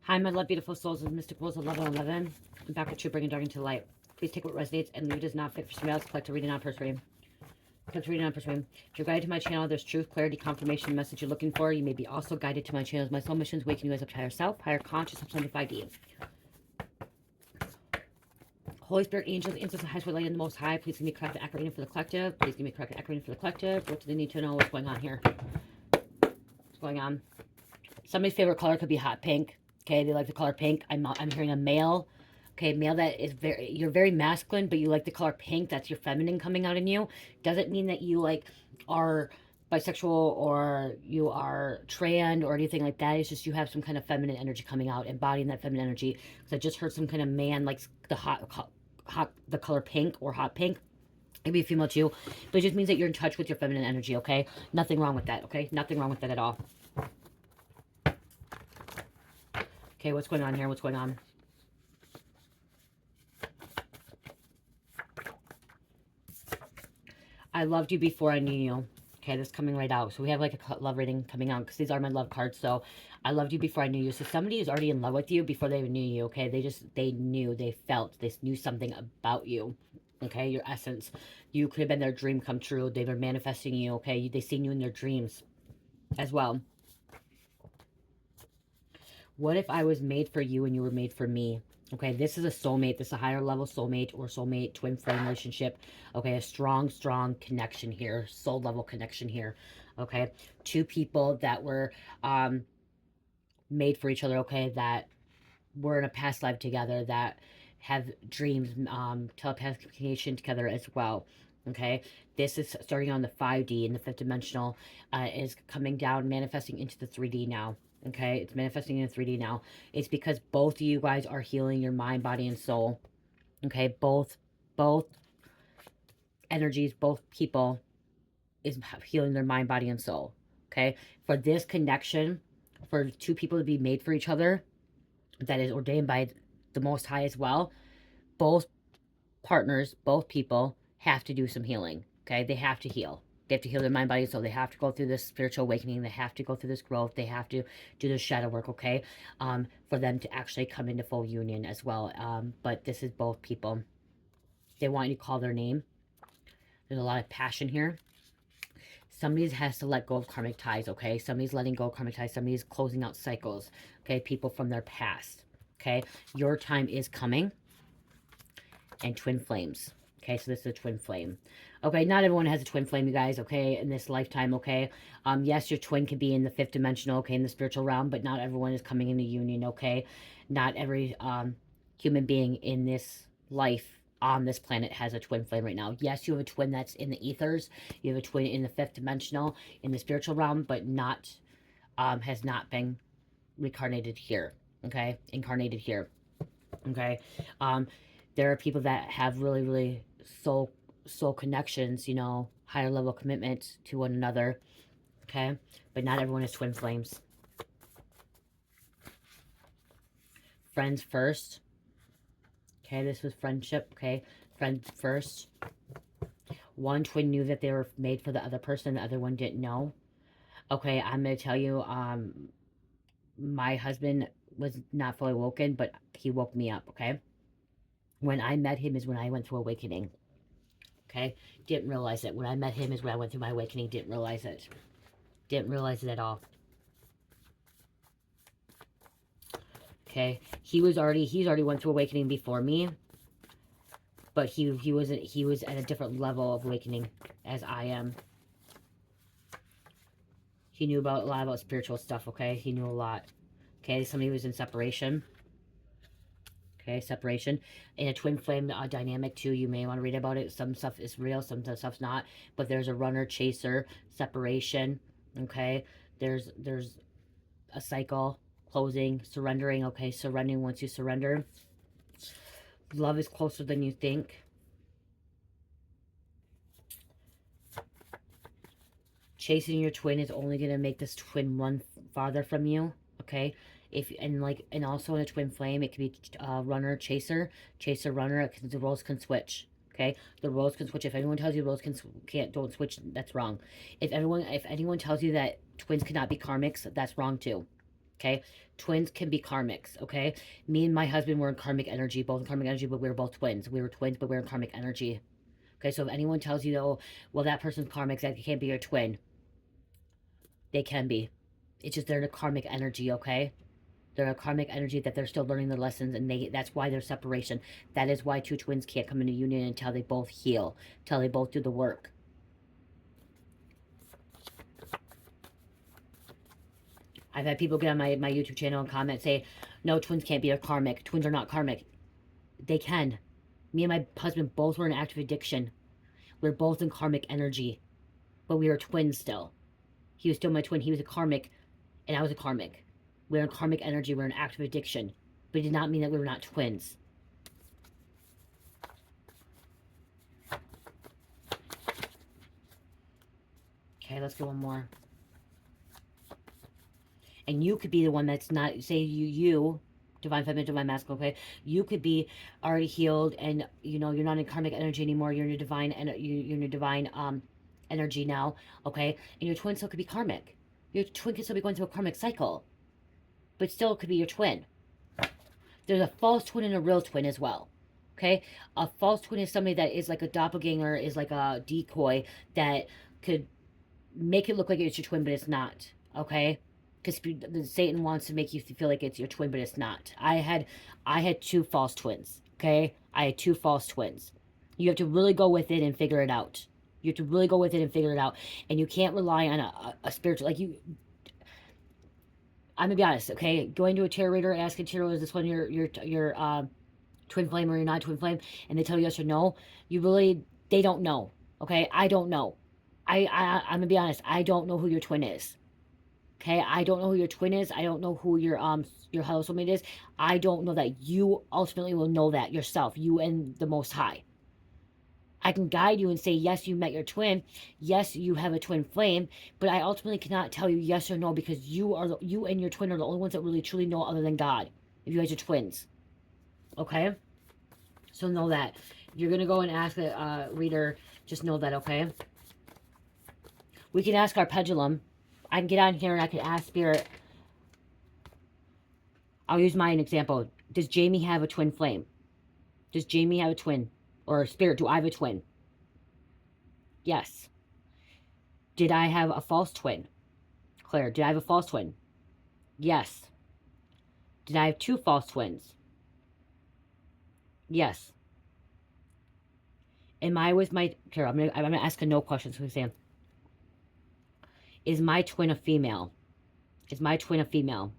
Hi, my love, beautiful souls of Mystic Wolves 1111. I'm back with you, bringing dark into light. Please take what resonates and leave it as not fit for somebody else. Collect a reading on first reading. Collect a reading on first reading. If you're guided to my channel, there's truth, clarity, confirmation, message you're looking for. You may be also guided to my channels. My soul missions, waking you guys up to higher self, higher conscious, up to 5D. Holy Spirit, angels, angels, the highest light in the most high. Please give me correct accurate reading for the collective. Please give me correct accurate reading for the collective. What do they need to know? What's going on here? What's going on? Somebody's favorite color could be hot pink. Okay, they like the color pink. I'm hearing a male. Okay, male that is you're very masculine, but you like the color pink. That's your feminine coming out in you. Doesn't mean that you like are bisexual or you are trans or anything like that. It's just you have some kind of feminine energy coming out, embodying that feminine energy. Because I just heard some kind of man likes the color pink or hot pink. Maybe a female too, but it just means that you're in touch with your feminine energy. Okay, nothing wrong with that. Okay, nothing wrong with that at all. Okay, what's going on here? What's going on? I loved you before I knew you. Okay, this is coming right out. So we have like a love reading coming out because these are my love cards. So I loved you before I knew you. So somebody is already in love with you before they even knew you. Okay, they knew, they felt, they knew something about you. Okay, your essence. You could have been their dream come true. They were manifesting you. Okay, they seen you in their dreams as well. What if I was made for you and you were made for me? Okay, this is a soulmate. This is a higher level soulmate or soulmate twin flame relationship. Okay, a strong, strong connection here. Soul level connection here. Okay, two people that were made for each other. Okay, that were in a past life together, that have dreams, telepathic communication together as well. Okay, this is starting on the 5D in the fifth dimensional, is coming down, manifesting into the 3D now. Okay, it's manifesting in 3D now. It's because both of you guys are healing your mind, body, and soul. Okay, both energies, both people is healing their mind, body, and soul. Okay, for this connection, for two people to be made for each other, that is ordained by the Most High as well, both partners, both people have to do some healing. Okay, they have to heal. They have to heal their mind, body, and soul. They have to go through this spiritual awakening. They have to go through this growth. They have to do this shadow work, okay, for them to actually come into full union as well. But this is both people. They want you to call their name. There's a lot of passion here. Somebody has to let go of karmic ties, okay? Somebody's letting go of karmic ties. Somebody's closing out cycles, okay? People from their past, okay? Your time is coming. And twin flames. Okay, so this is a twin flame. Okay, not everyone has a twin flame, you guys, okay, in this lifetime, okay? Yes, your twin can be in the fifth dimensional, okay, in the spiritual realm, but not everyone is coming into union, okay? Not every human being in this life on this planet has a twin flame right now. Yes, you have a twin that's in the ethers. You have a twin in the fifth dimensional, in the spiritual realm, but not, has not been reincarnated here, okay? Incarnated here, okay? There are people that have really, really soul connections, you know, higher level commitment to one another, okay? But not everyone is twin flames. Friends first. Okay, this was friendship, okay? Friends first. One twin knew that they were made for the other person, the other one didn't know. Okay, I'm going to tell you, my husband was not fully woken, but he woke me up, okay? When I met him is when I went through awakening. Okay, didn't realize it. When I met him is when I went through my awakening. Didn't realize it. Didn't realize it at all. Okay, he's already went through awakening before me, but he was at a different level of awakening as I am. He knew about a lot about spiritual stuff. Okay, he knew a lot. Okay, somebody was in separation. Okay, separation. In a twin flame dynamic too, you may want to read about it. Some stuff is real, some stuff's not. But there's a runner, chaser, separation. Okay, there's a cycle, closing, surrendering. Okay, surrendering. Once you surrender, love is closer than you think. Chasing your twin is only going to make this twin run farther from you. Okay, and also in a twin flame, it could be runner, chaser, runner. The roles can switch. Okay, the roles can switch. If anyone tells you roles don't switch, that's wrong. If anyone tells you that twins cannot be karmics, that's wrong too. Okay, twins can be karmics. Okay, me and my husband were in karmic energy, both in karmic energy, but we were both twins. We were twins, but we were in karmic energy. Okay, so if anyone tells you, oh, well, that person's karmic, that can't be your twin, they can be. It's just they're in a karmic energy. Okay, they're a karmic energy that they're still learning the lessons, and that's why there's separation. That is why two twins can't come into union until they both heal, until they both do the work. I've had people get on my YouTube channel and comment, say, no, twins can't be a karmic. Twins are not karmic. They can. Me and my husband both were in active addiction. We're both in karmic energy, but we were twins still. He was still my twin. He was a karmic, and I was a karmic. We were in karmic energy. We were in active addiction. But it did not mean that we were not twins. Okay, let's go one more. And you could be the one that's not, say you, divine feminine, divine masculine, okay? You could be already healed, and you know you're not in karmic energy anymore. You're in a divine, you're in a divine energy now, okay? And your twin still could be karmic. Your twin could still be going through a karmic cycle, but still it could be your twin. There's a false twin and a real twin as well. Okay, a false twin is somebody that is like a doppelganger, is like a decoy that could make it look like it's your twin, but it's not. Okay, because Satan wants to make you feel like it's your twin, but it's not. I had two false twins. Okay, I had two false twins. You have to really go with it and figure it out. You have to really go with it and figure it out, and you can't rely on a spiritual, like you. I'm gonna be honest, okay? Going to a tarot reader, asking tarot, is this one your twin flame or you're not twin flame, and they tell you yes or no, they don't know. Okay, I don't know. I'm gonna be honest, I don't know who your twin is. Okay, I don't know who your twin is. I don't know who your hello soulmate is. I don't know that. You ultimately will know that yourself, you and the Most High. I can guide you and say, yes, you met your twin. Yes, you have a twin flame. But I ultimately cannot tell you yes or no, because you and your twin are the only ones that really truly know, other than God, if you guys are twins. Okay? So know that. You're going to go and ask a reader. Just know that, okay? We can ask our pendulum. I can get on here and I can ask Spirit. I'll use mine example. Does Jamie have a twin flame? Does Jamie have a twin? Or Spirit, do I have a twin? Yes. Did I have a false twin? Claire, did I have a false twin? Yes. Did I have two false twins? Yes. Am I with my... Here, I'm gonna ask a no question, so Sam. Is my twin a female? Is my twin a female?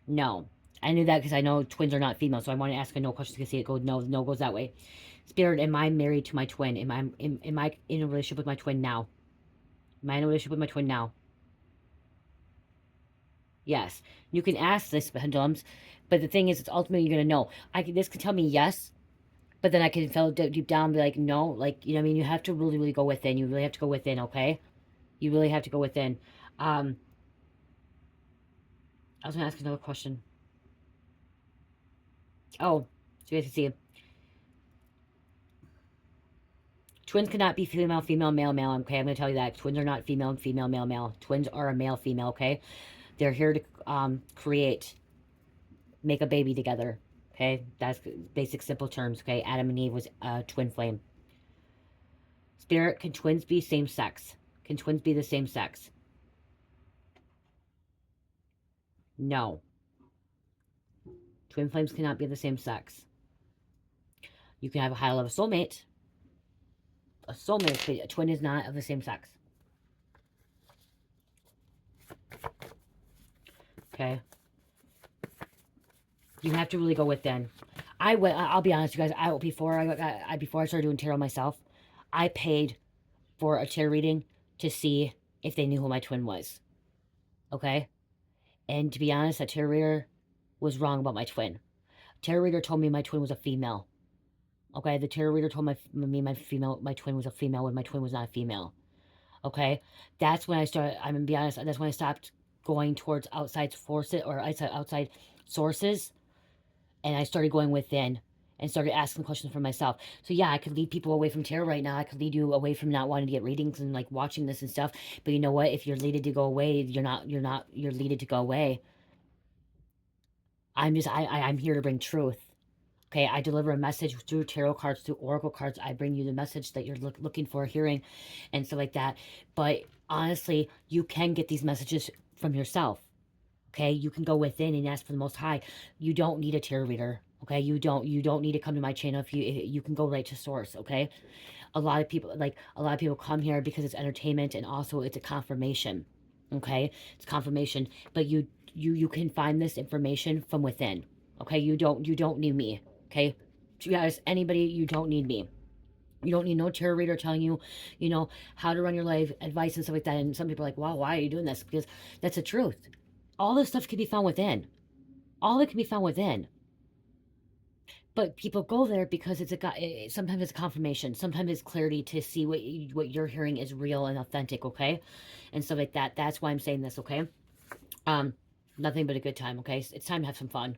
No. I knew that because I know twins are not female, so I want to ask a no question to see it go. No goes that way. Spirit, am I married to my twin? Am I in a relationship with my twin now? Am I in a relationship with my twin now? Yes. You can ask this, pendulums, but the thing is, it's ultimately you're gonna know. This can tell me yes, but then I can feel deep down and be like, no, like, you know what I mean? You have to really, really go within. You really have to go within, okay? You really have to go within. I was gonna ask another question. Oh, so you guys can see. Twins cannot be female, female, male, male. Okay, I'm going to tell you that. Twins are not female, female, male, male. Twins are a male, female, okay? They're here to create, make a baby together, okay? That's basic, simple terms, okay? Adam and Eve was a twin flame. Spirit, can twins be same sex? Can twins be the same sex? No. Twin flames cannot be the same sex. You can have a high level soulmate. A soulmate, but a twin is not of the same sex. Okay. You have to really go within. I'll be honest, you guys. Before I started doing tarot myself, I paid for a tarot reading to see if they knew who my twin was. Okay. And to be honest, that tarot reader was wrong about my twin. Tarot reader told me my twin was a female. Okay, the tarot reader told my twin was a female when my twin was not a female. Okay, that's when I started. I'm gonna be honest. That's when I stopped going towards outside forces or outside sources, and I started going within and started asking questions for myself. So yeah, I could lead people away from tarot right now. I could lead you away from not wanting to get readings and like watching this and stuff. But you know what? If you're leaded to go away, you're leaded to go away. I'm here to bring truth. Okay, I deliver a message through tarot cards, through oracle cards. I bring you the message that you're looking for, hearing, and stuff like that. But honestly, you can get these messages from yourself. Okay, you can go within and ask for the Most High. You don't need a tarot reader. Okay, you don't need to come to my channel if you can go right to source. Okay, a lot of people come here because it's entertainment and also it's a confirmation. Okay, it's confirmation, but you can find this information from within. Okay, you don't need me. Okay, to guys, anybody, you don't need me. You don't need no tarot reader telling you, how to run your life, advice and stuff like that. And some people are like, wow, why are you doing this? Because that's the truth. All this stuff can be found within. All of it can be found within. But people go there because sometimes it's confirmation. Sometimes it's clarity to see what you're hearing is real and authentic, okay? And stuff like that. That's why I'm saying this, okay? Nothing but a good time, okay? It's time to have some fun.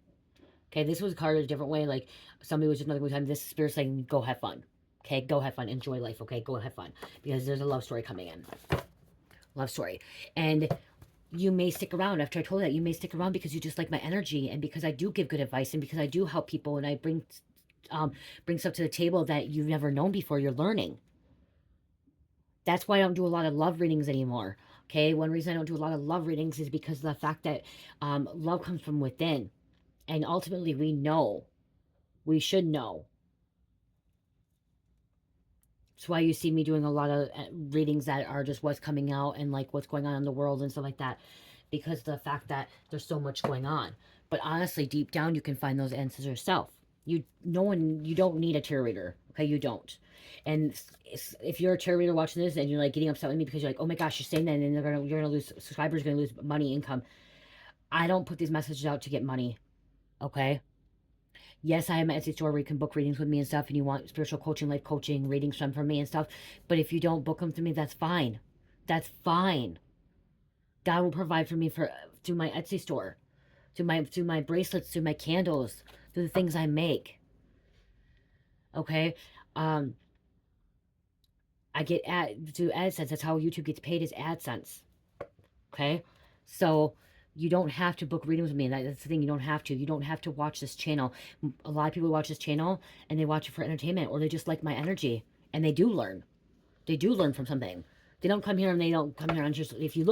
Okay, this was carded a different way. Like, somebody was just another good time. This spirit's saying, go have fun. Okay, go have fun. Enjoy life, okay? Go have fun. Because there's a love story coming in. Love story. And you may stick around. After I told that, you may stick around because you just like my energy and because I do give good advice and because I do help people and I bring stuff to the table that you've never known before. You're learning. That's why I don't do a lot of love readings anymore. Okay, one reason I don't do a lot of love readings is because of the fact that love comes from within. And ultimately, we should know. That's why you see me doing a lot of readings that are just what's coming out and like what's going on in the world and stuff like that. Because of the fact that there's so much going on. But honestly, deep down, you can find those answers yourself. You don't need a tarot reader. Okay, you don't. And if you're a tarot reader watching this and you're like getting upset with me because you're like, oh my gosh, you're saying that and you're gonna lose subscribers, you're gonna lose money, income. I don't put these messages out to get money. Okay. Yes, I am an Etsy store where you can book readings with me and stuff, and you want spiritual coaching, life coaching, readings from me and stuff. But if you don't book them through me, that's fine. That's fine. God will provide for me through my Etsy store, through my bracelets, through my candles, through the things I make. Okay, I get through AdSense. That's how YouTube gets paid, is AdSense. Okay, so you don't have to book readings with me. That's the thing. You don't have to. You don't have to watch this channel. A lot of people watch this channel and they watch it for entertainment or they just like my energy and they do learn. They do learn from something. They don't come here and they don't come here and just, if you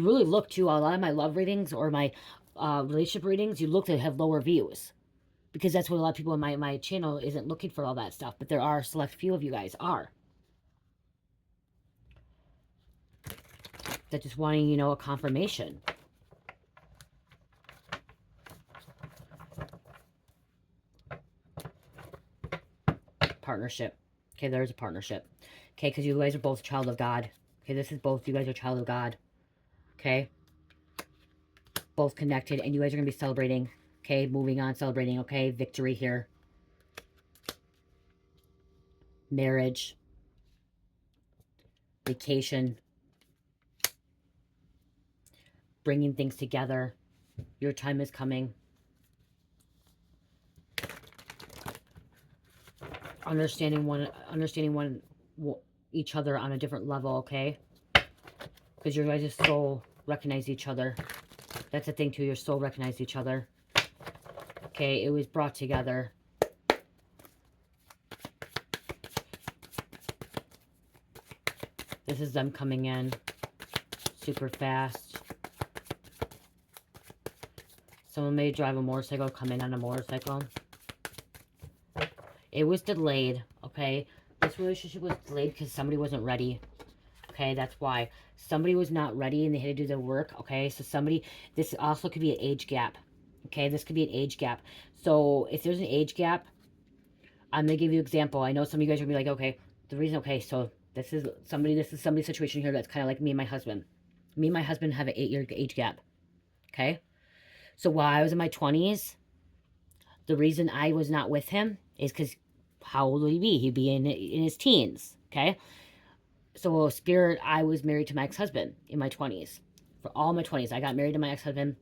really look to a lot of my love readings or my relationship readings, you look to have lower views because that's what a lot of people in my channel isn't looking for all that stuff. But there are a select few of you guys are. That just wanting, a confirmation. Partnership. Okay, there's a partnership. Okay, because you guys are both a child of God. Okay, this is both. You guys are a child of God. Okay. Both connected, and you guys are going to be celebrating. Okay, moving on, celebrating. Okay, victory here. Marriage. Vacation. Bringing things together. Your time is coming. Understanding each other on a different level, okay? Because your guys' soul recognize each other. That's the thing too, your soul recognize each other. Okay, it was brought together. This is them coming in super fast. Someone may drive a motorcycle, come in on a motorcycle. It was delayed, okay? This relationship was delayed because somebody wasn't ready. Okay, that's why. Somebody was not ready and they had to do their work, okay? So this also could be an age gap. Okay, this could be an age gap. So if there's an age gap, I'm going to give you an example. I know some of you guys are going to be like, okay, so this is somebody's situation here that's kind of like me and my husband. Me and my husband have an 8-year age gap. Okay? So while I was in my 20s, the reason I was not with him is because how old would he be? He'd be in his teens. Okay? So spirit, I was married to my ex-husband in my 20s. For all my 20s. I got married to my ex-husband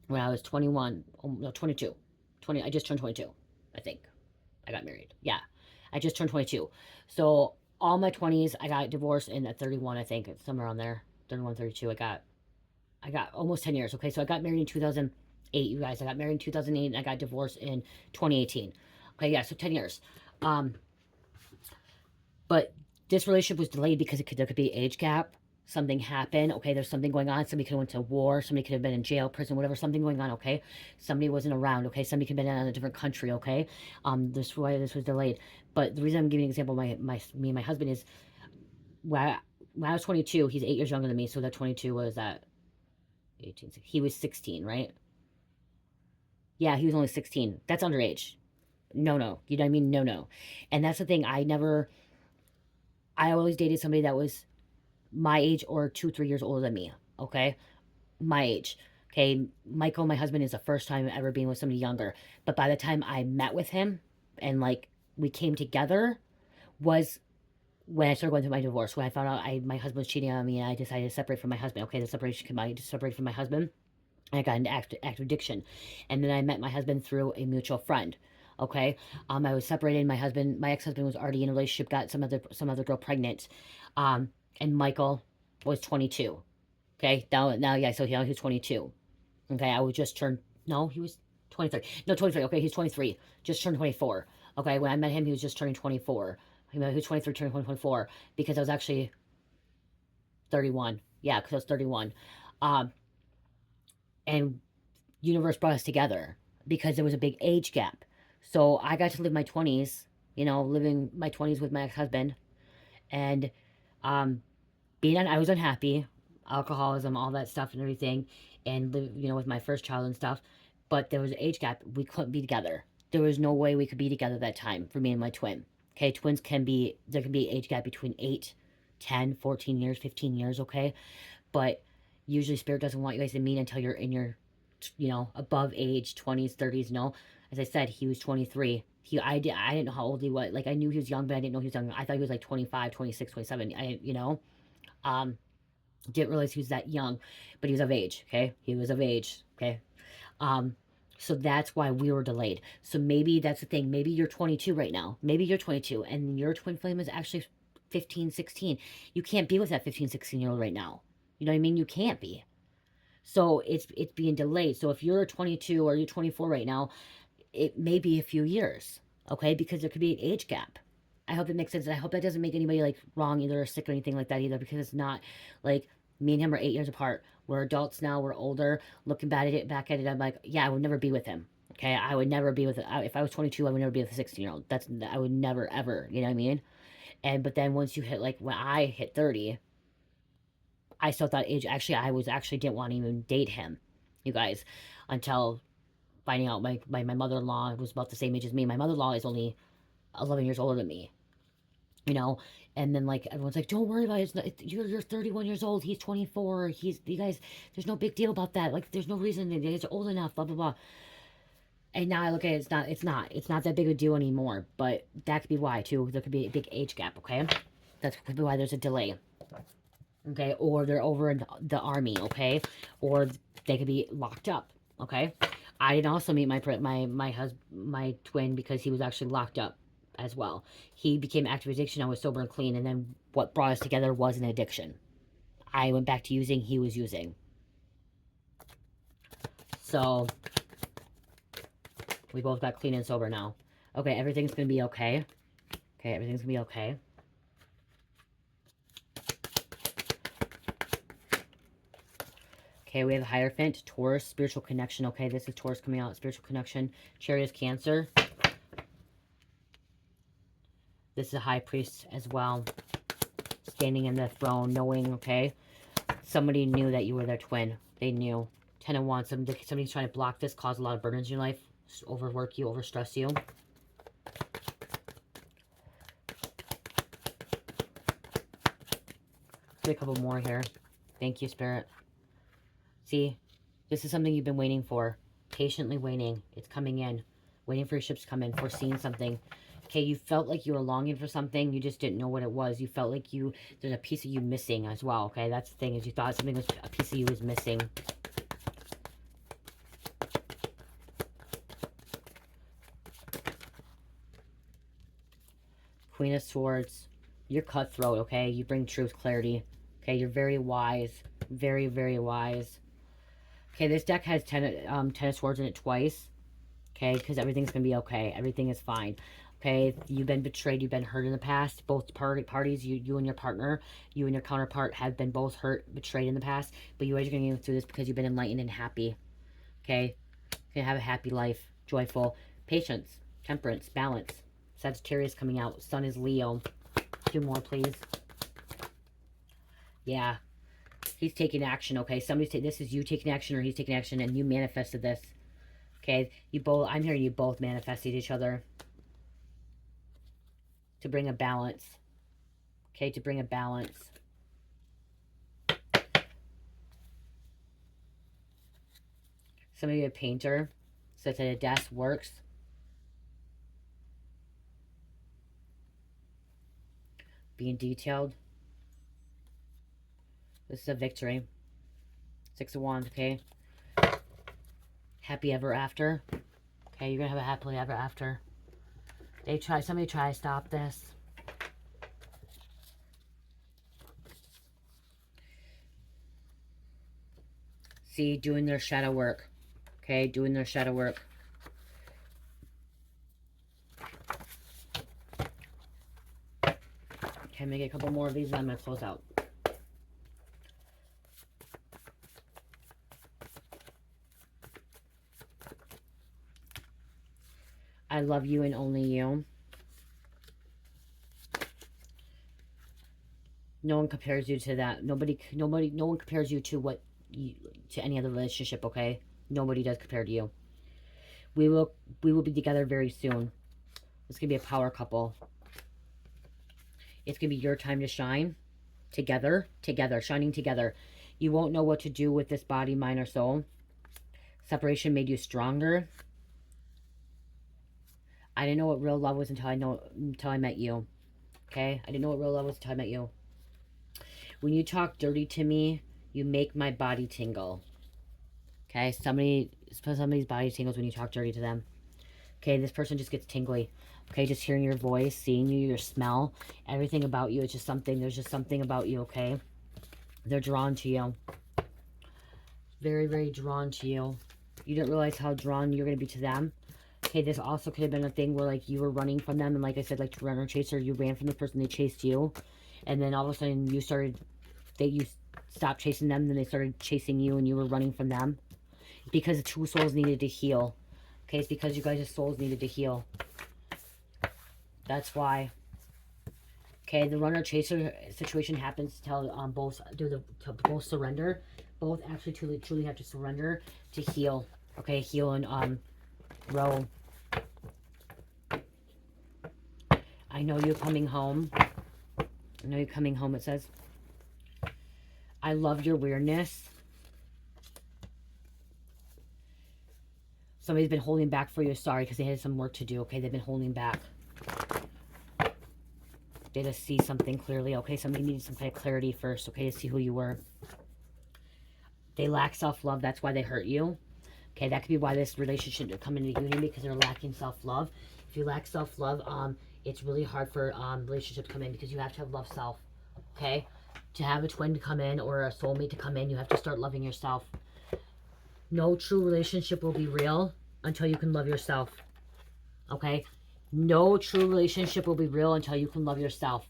when I was 21. No, 22. I just turned 22, I think. I got married. Yeah. I just turned 22. So all my 20s, I got divorced, and at 31, I think, somewhere on there, 31, 32, I got almost 10 years. Okay. So I got married in 2008, you guys. I got married in 2008, and I got divorced in 2018. Okay. Yeah. So 10 years. Um, but this relationship was delayed because there could be age gap. Something happened. Okay, there's something going on. Somebody could have went to war. Somebody could have been in jail, prison, whatever. Something going on. Okay, somebody wasn't around. Okay, somebody could have been in a different country. Okay, this is why this was delayed. But the reason I'm giving an example, me and my husband is when I was 22. He's 8 years younger than me. So that 22 was that 18. He was 16, right? Yeah, he was only 16. That's underage. No, no. You know what I mean? No, no. And that's the thing. I always dated somebody that was my age or 2, 3 years older than me. Okay, my age. Okay, Michael, my husband, is the first time ever being with somebody younger. But by the time I met with him and like we came together, was when I started going through my divorce. When I found out my husband was cheating on me, and I decided to separate from my husband. Okay, the separation came out. I separated from my husband. I got into active addiction, and then I met my husband through a mutual friend. Okay, I was separated. My ex-husband, was already in a relationship, got some other girl pregnant, and Michael was 22. Okay, now yeah, so he was 22. Okay, I would just turn. No, he was 23. No, 23. Okay, he's 23. Just turned 24. Okay, when I met him, he was just turning 24. He was 23, turning 24, because I was actually 31. Yeah, because I was 31. Um, and universe brought us together because there was a big age gap. So I got to live my 20s, living my 20s with my ex-husband, and um, I was unhappy, alcoholism, all that stuff and everything, and live, with my first child and stuff. But there was an age gap. We couldn't be together. There was no way we could be together that time for me and my twin. Okay, twins there can be an age gap between 8, 10, 14 years, 15 years, okay? But usually spirit doesn't want you guys to meet until you're in your, above age, 20s, 30s, As I said, he was 23. I didn't know how old he was. Like, I knew he was young, but I didn't know he was young. I thought he was like 25, 26, 27. Didn't realize he was that young, but he was of age, okay? He was of age, okay? Um, so that's why we were delayed. So maybe that's the thing. Maybe you're 22 right now. Maybe you're 22, and your twin flame is actually 15, 16. You can't be with that 15, 16-year-old right now. You know what I mean? You can't be. So it's being delayed. So if you're 22 or you're 24 right now, it may be a few years, okay? Because there could be an age gap. I hope it makes sense. And I hope that doesn't make anybody like wrong either or sick or anything like that either, because it's not like me and him are 8 years apart. We're adults now. We're older. Looking back at it, I'm like, yeah, I would never be with him. Okay, I would never be with. If I was 22, I would never be with a 16-year-old. I would never ever. You know what I mean? But then once you hit, like, when I hit 30, I still thought age. Actually, I didn't want to even date him, you guys, until finding out my mother-in-law was about the same age as me. My mother-in-law is only 11 years older than me, you know. And then, like, everyone's like, don't worry about it. You're 31 years old. He's 24. You guys, there's no big deal about that. Like, there's no reason. You guys are old enough, blah, blah, blah. And now I look at it, it's not that big of a deal anymore. But that could be why, too. There could be a big age gap, okay? That could be why there's a delay. Okay, or they're over in the army, okay? Or they could be locked up, okay? I did also meet my twin, because he was actually locked up as well. He became active addiction. I was sober and clean, and then what brought us together was an addiction. I went back to using, he was using. So we both got clean and sober now. Okay, everything's gonna be okay. Okay, everything's gonna be okay. Okay, we have a Hierophant, Taurus, spiritual connection. Okay, this is Taurus coming out, spiritual connection. Chariot is Cancer. This is a High Priest as well, standing in the throne, knowing, okay? Somebody knew that you were their twin. They knew. 10 of Wands, somebody's trying to block this, cause a lot of burdens in your life, overwork you, overstress you. Get a couple more here. Thank you, Spirit. See, this is something you've been waiting for. Patiently waiting. It's coming in. Waiting for your ships to come in. Foreseeing something. Okay, you felt like you were longing for something. You just didn't know what it was. You felt like there's a piece of you missing as well. Okay, that's the thing, is you thought something was, a piece of you was missing. Queen of Swords. You're cutthroat, okay? You bring truth, clarity. Okay, you're very wise. Very, very wise. Okay, this deck has 10 of Swords in it twice. Okay, because everything's going to be okay. Everything is fine. Okay, you've been betrayed. You've been hurt in the past. Both parties, you and your partner, you and your counterpart have been both hurt, betrayed in the past. But you guys are going to get through this because you've been enlightened and happy. Okay, you're going to have a happy life. Joyful. Patience. Temperance. Balance. Sagittarius coming out. Sun is Leo. 2 more, please. Yeah. He's taking action, okay? This is you taking action or he's taking action and you manifested this. Okay? I'm hearing you both manifested each other. To bring a balance. Okay? To bring a balance. Some of you are a painter. Sits at a desk, works. Being detailed. This is a victory. 6 of Wands, okay? Happy ever after. Okay, you're gonna have a happily ever after. Somebody try to stop this. See, doing their shadow work. Okay, doing their shadow work. Okay, make a couple more of these and I'm gonna close out. I love you and only you. No one compares you to that. No one compares you to to any other relationship, okay? Nobody does compare to you. We will be together very soon. It's gonna be a power couple. It's gonna be your time to shine. Together, shining together. You won't know what to do with this body, mind, or soul. Separation made you stronger. I didn't know what real love was until I met you. Okay? I didn't know what real love was until I met you. When you talk dirty to me, you make my body tingle. Okay? Somebody's body tingles when you talk dirty to them. Okay? This person just gets tingly. Okay? Just hearing your voice, seeing you, your smell, everything about you. It's just something. There's just something about you, okay? They're drawn to you. Very, very drawn to you. You didn't realize how drawn you're going to be to them. Okay, this also could have been a thing where, like, you were running from them. And like I said, like, to runner chaser, you ran from the person, they chased you. And then all of a sudden you stopped chasing them. Then they started chasing you and you were running from them. Because the 2 souls needed to heal. Okay, it's because you guys' souls needed to heal. That's why. Okay, the runner chaser situation happens till both surrender. Both actually truly have to surrender to heal. Okay, heal and grow. I know you're coming home. I know you're coming home, it says. I love your weirdness. Somebody's been holding back for you. Sorry, because they had some work to do. Okay, they've been holding back. They had to see something clearly. Okay, somebody needed some kind of clarity first. Okay, to see who you were. They lack self-love. That's why they hurt you. Okay, that could be why this relationship didn't come into union, because they're lacking self-love. If you lack self-love, it's really hard for relationships to come in, because you have to have love self. Okay, to have a twin to come in or a soulmate to come in, you have to start loving yourself. No true relationship will be real until you can love yourself. Okay, no true relationship will be real until you can love yourself,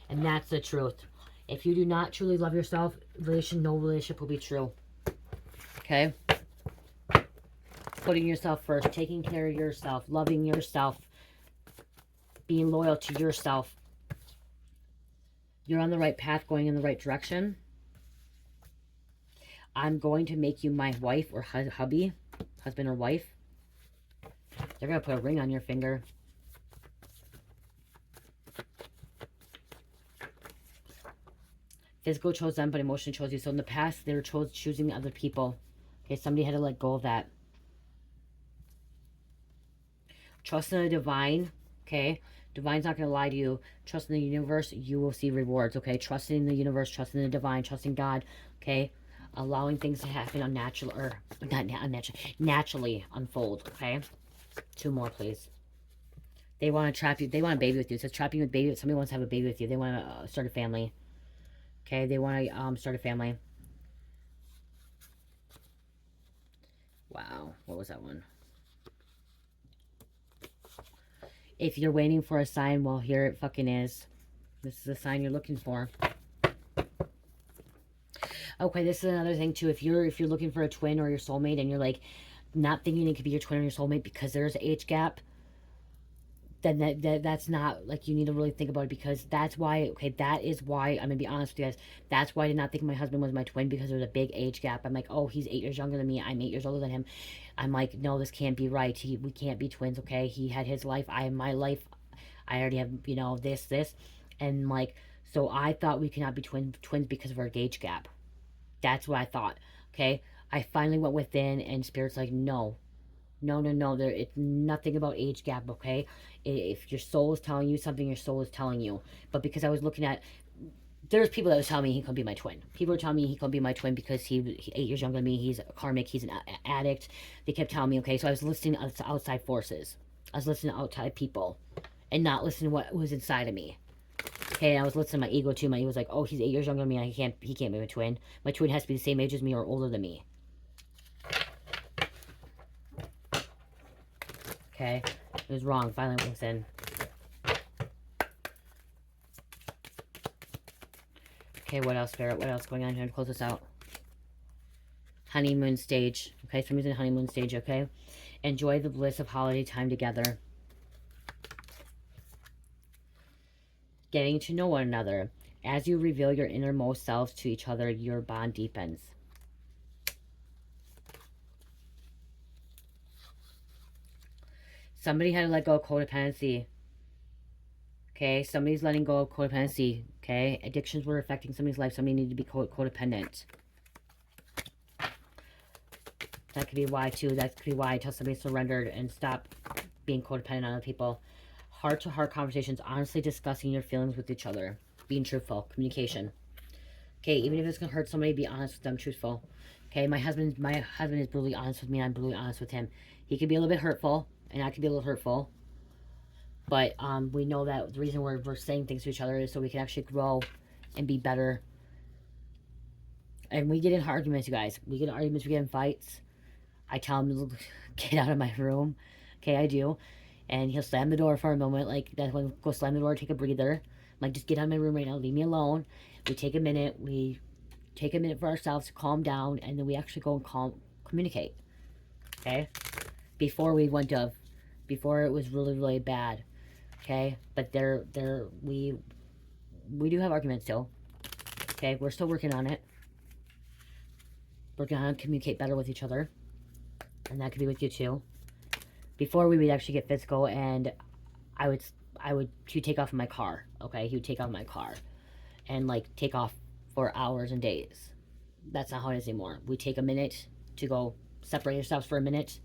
and that's the truth. If you do not truly love yourself, no relationship will be true. Okay. Putting yourself first, taking care of yourself, loving yourself, being loyal to yourself. You're on the right path, going in the right direction. I'm going to make you my wife or hubby, husband or wife. They're going to put a ring on your finger. Physical chose them, but emotion chose you. So in the past, they were choosing other people. Okay, somebody had to let go of that. Trust in the divine, okay? Divine's not going to lie to you. Trust in the universe, you will see rewards, okay? Trust in the universe, trust in the divine, trust in God, okay? Allowing things to happen naturally unfold, okay? 2 more, please. They want to trap you. They want a baby with you. It says trap you with baby. Somebody wants to have a baby with you. They want to start a family. Okay, they want to start a family. Wow, what was that one? If you're waiting for a sign, well, here it fucking is. This is the sign you're looking for. Okay, this is another thing too. If you're looking for a twin or your soulmate, and you're like not thinking it could be your twin or your soulmate because there's an age gap, then that's not, like, you need to really think about it, because that's why, okay, that is why, I'm gonna be honest with you guys, that's why I did not think my husband was my twin, because there was a big age gap. I'm like, oh, he's 8 years younger than me, I'm 8 years older than him. I'm like, no, this can't be right. We can't be twins, okay? He had his life, I have my life. I already have, you know, this, and like, so I thought we cannot be twins because of our age gap. That's what I thought, okay? I finally went within, and Spirit's like, no, it's nothing about age gap, okay? If your soul is telling you something, your soul is telling you. But because I was looking at, there's people that was telling me he couldn't be my twin. People were telling me he couldn't be my twin because he's 8 years younger than me. He's karmic. He's an addict. They kept telling me, okay, so I was listening to outside forces. I was listening to outside people and not listening to what was inside of me. Okay, I was listening to my ego too. My ego was like, oh, he's 8 years younger than me. He can't be my twin. My twin has to be the same age as me or older than me. Okay, it was wrong. Finally went in. Okay, what else, Spirit? What else going on here to close this out? Honeymoon stage. Okay, somebody's in honeymoon stage, okay? Enjoy the bliss of holiday time together. Getting to know one another. As you reveal your innermost selves to each other, your bond deepens. Somebody had to let go of codependency. Okay, somebody's letting go of codependency. Okay, addictions were affecting somebody's life. Somebody needed to be codependent. That could be why too. That could be why, until somebody surrendered and stopped being codependent on other people. Heart-to-heart conversations, honestly discussing your feelings with each other. Being truthful, communication. Okay, even if it's gonna hurt somebody, be honest with them, truthful. Okay, my husband is brutally honest with me, and I'm brutally honest with him. He could be a little bit hurtful, and I could be a little hurtful. But we know that the reason we're saying things to each other is so we can actually grow and be better. And we get in arguments, you guys. We get in arguments, we get in fights. I tell him, get out of my room. Okay, I do. And he'll slam the door for a moment. Like, that's when go slam the door, take a breather. I'm like, just get out of my room right now. Leave me alone. We take a minute. We take a minute for ourselves to calm down. And then we actually go and communicate. Okay? Before it was really, really bad. Okay? But we do have arguments still. Okay? We're still working on it. Working on how to communicate better with each other. And that could be with you too. Before we would actually get physical, and he would take off in my car. Okay, he would take off in my car, and like take off for hours and days. That's not how it is anymore. We take a minute to go separate ourselves for a minute,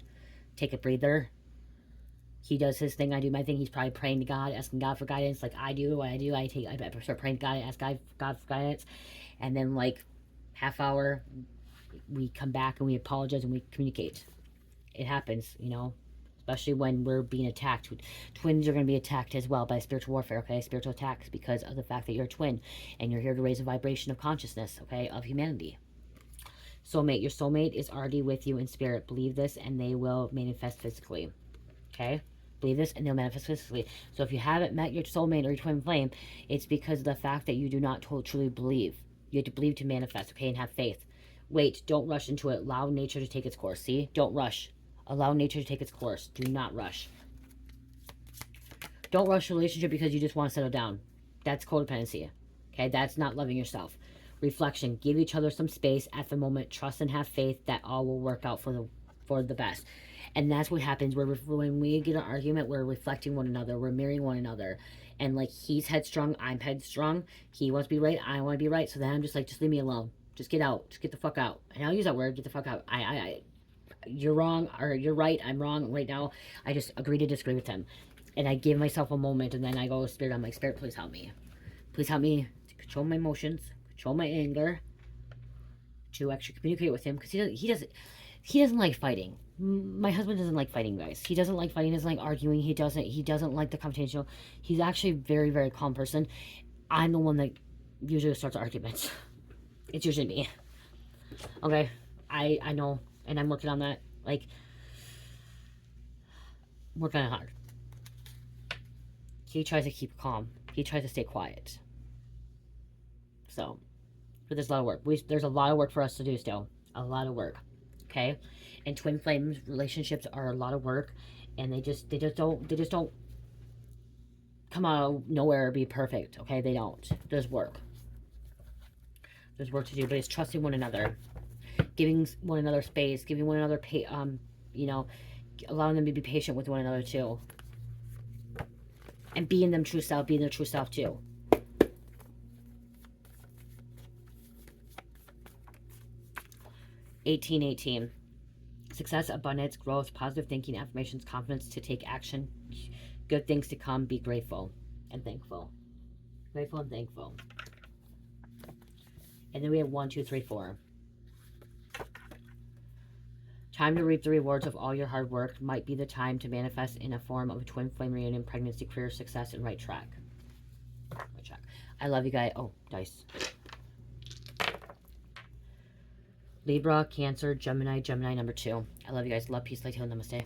take a breather. He does his thing, I do my thing. He's probably praying to God, asking God for guidance, like I do. What I do, I start praying to God, ask God for guidance, and then like half hour, we come back and we apologize and we communicate. It happens, you know. Especially when we're being attacked. Twins are going to be attacked as well by spiritual warfare, okay? Spiritual attacks, because of the fact that you're a twin. And you're here to raise a vibration of consciousness, okay? Of humanity. Soulmate. Your soulmate is already with you in spirit. Believe this and they will manifest physically. Okay? Believe this and they'll manifest physically. So if you haven't met your soulmate or your twin flame, it's because of the fact that you do not truly believe. You have to believe to manifest, okay? And have faith. Wait. Don't rush into it. Allow nature to take its course. See? Don't rush. Allow nature to take its course. Do not rush. Don't rush a relationship because you just want to settle down. That's codependency. Okay, that's not loving yourself. Reflection. Give each other some space at the moment. Trust and have faith that all will work out for the best. And that's what happens when we get an argument, we're reflecting one another. We're mirroring one another. And like, he's headstrong, I'm headstrong. He wants to be right, I want to be right. So then I'm just like, just leave me alone. Just get out. Just get the fuck out. And I'll use that word, get the fuck out. You're wrong, or you're right, I'm wrong. Right now, I just agree to disagree with him. And I give myself a moment, and then I go, Spirit, I'm like, Spirit, please help me. Please help me to control my emotions, control my anger, to actually communicate with him, because he doesn't like fighting. My husband doesn't like fighting, guys. He doesn't like fighting. He doesn't like arguing. He doesn't like the confrontational. He's actually a very, very calm person. I'm the one that usually starts arguments. It's usually me. Okay, I know, and I'm working on that. Like, working on it hard. He tries to keep calm. He tries to stay quiet. So, but there's a lot of work. There's a lot of work for us to do still. A lot of work. Okay, and twin flame relationships are a lot of work, and they just don't come out of nowhere and be perfect. Okay, they don't. There's work. There's work to do, but it's trusting one another, giving one another space, giving one another you know, allowing them to be patient with one another too, and being their true self too. (1818). Success, abundance, growth, positive thinking, affirmations, confidence to take action, good things to come, be grateful and thankful. Grateful and thankful. And then we have 1, 2, 3, 4. Time to reap the rewards of all your hard work. Might be the time to manifest in a form of a twin flame reunion, pregnancy, career, success, and right track. Right track. I love you guys. Oh, dice. Libra, Cancer, Gemini, Gemini number 2. I love you guys. Love, peace, light, heal, namaste.